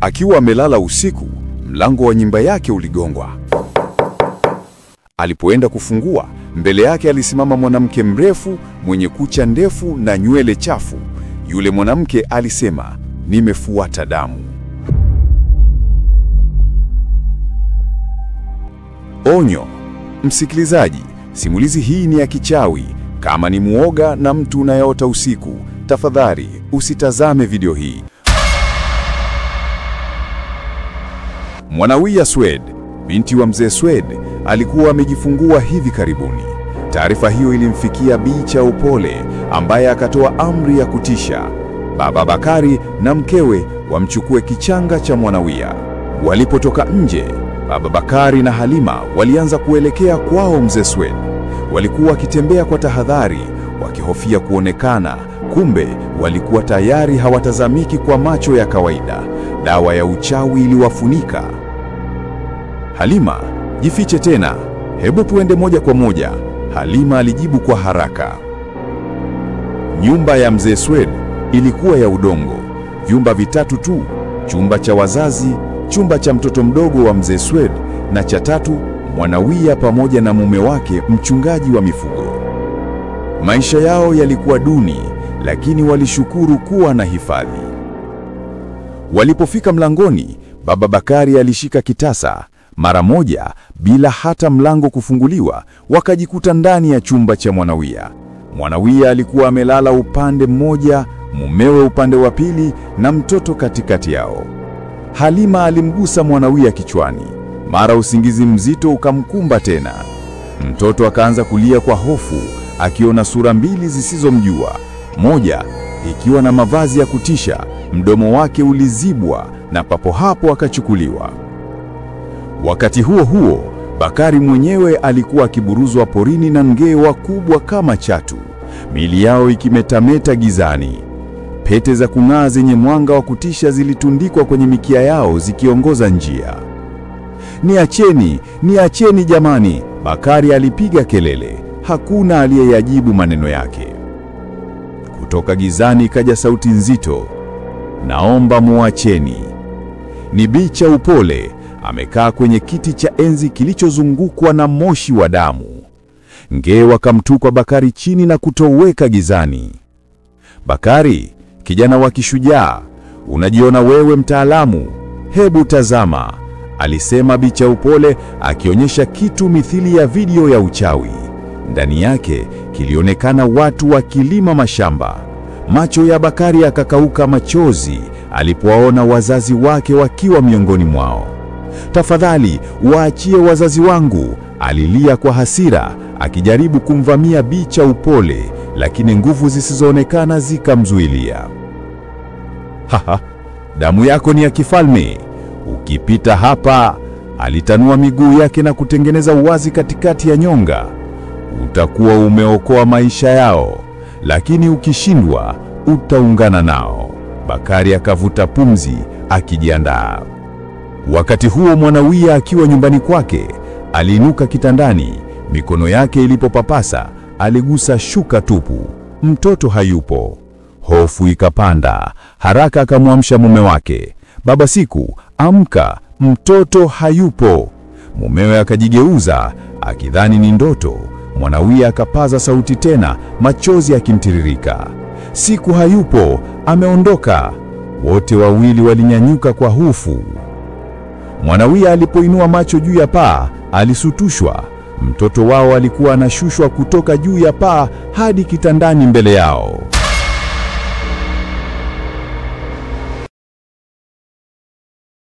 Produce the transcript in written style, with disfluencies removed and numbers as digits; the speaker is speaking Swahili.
Akiwa amelala usiku, mlango wa nyumba yake uligongwa. Alipoenda kufungua, mbele yake alisimama mwanamke mrefu mwenye kucha ndefu na nywele chafu. Yule mwanamke alisema, "Nimefuata damu." Onyo, msikilizaji, simulizi hii ni ya kichawi. Kama ni muoga na mtu unayeota usiku, tafadhali usitazame video hii. Mwanawia Swed, binti wa mzee Swed, alikuwa amejifungua hivi karibuni. Taarifa hiyo ilimfikia Bi Chaupole, ambaye akatoa amri ya kutisha. Baba Bakari na mkewe wamchukue kichanga cha Mwanawia. Walipotoka nje, Baba Bakari na Halima walianza kuelekea kwao mzee Swed. Walikuwa wakitembea kwa tahadhari, wakihofia kuonekana. Kumbe walikuwa tayari hawatazamiki kwa macho ya kawaida. Dawa ya uchawi iliwafunika. "Halima, jifiche tena. Hebu tuende moja kwa moja," Halima alijibu kwa haraka. Nyumba ya mzee Swed ilikuwa ya udongo. Vyumba vitatu tu: chumba cha wazazi, chumba cha mtoto mdogo wa mzee Swed, na cha tatu Mwanawia pamoja na mume wake, mchungaji wa mifugo. Maisha yao yalikuwa duni, lakini walishukuru kuwa na hifadhi. Walipofika mlangoni, Baba Bakari alishika kitasa. Mara moja, bila hata mlango kufunguliwa, wakajikuta ndani ya chumba cha Mwanawia. Mwanawia alikuwa amelala upande mmoja, mumewe upande wa pili, na mtoto katikati yao. Halima alimgusa Mwanawia kichwani. Mara usingizi mzito ukamkumba tena. Mtoto akaanza kulia kwa hofu, akiona sura mbili zisizomjua. Moja ikiwa na mavazi ya kutisha, mdomo wake ulizibwa, na papo hapo akachukuliwa. Wakati huo huo, Bakari mwenyewe alikuwa akiburuzwa porini na ngee wakubwa kama chatu, miili yao ikimetameta gizani. Pete za kung'aa zenye mwanga wa kutisha zilitundikwa kwenye mikia yao zikiongoza njia. "Niacheni, niacheni jamani!" Bakari alipiga kelele. Hakuna aliyeyajibu maneno yake. Kutoka gizani ikaja sauti nzito, "Naomba muacheni." Ni Bi Chaupole, amekaa kwenye kiti cha enzi kilichozungukwa na moshi wa damu. Ngee wakamtupa Bakari chini na kutoweka gizani. "Bakari, kijana wa kishujaa, unajiona wewe mtaalamu? Hebu tazama," alisema Bi Chaupole, akionyesha kitu mithili ya video ya uchawi. Ndani yake kilionekana watu wakilima mashamba. Macho ya Bakari yakakauka machozi alipowaona wazazi wake wakiwa miongoni mwao. "Tafadhali, waachie wazazi wangu," alilia kwa hasira, akijaribu kumvamia Bi Chaupole, lakini nguvu zisizoonekana zikamzuilia. "Haha, damu yako ni ya kifalme. Ukipita hapa," alitanua miguu yake na kutengeneza uwazi katikati ya nyonga, "utakuwa umeokoa maisha yao, lakini ukishindwa utaungana nao." Bakari akavuta pumzi akijiandaa. Wakati huo Mwanawia akiwa nyumbani kwake, aliinuka kitandani. Mikono yake ilipopapasa, aligusa shuka tupu. Mtoto hayupo. Hofu ikapanda. Haraka akamwamsha mume wake. "Baba Siku, amka, mtoto hayupo." Mumewe akajigeuza akidhani ni ndoto. Mwanawia akapaza sauti tena, machozi yakimtiririka. "Siku hayupo, ameondoka." Wote wawili walinyanyuka kwa hofu. Mwanawia alipoinua macho juu ya paa, alisutushwa. Mtoto wao alikuwa anashushwa kutoka juu ya paa hadi kitandani mbele yao.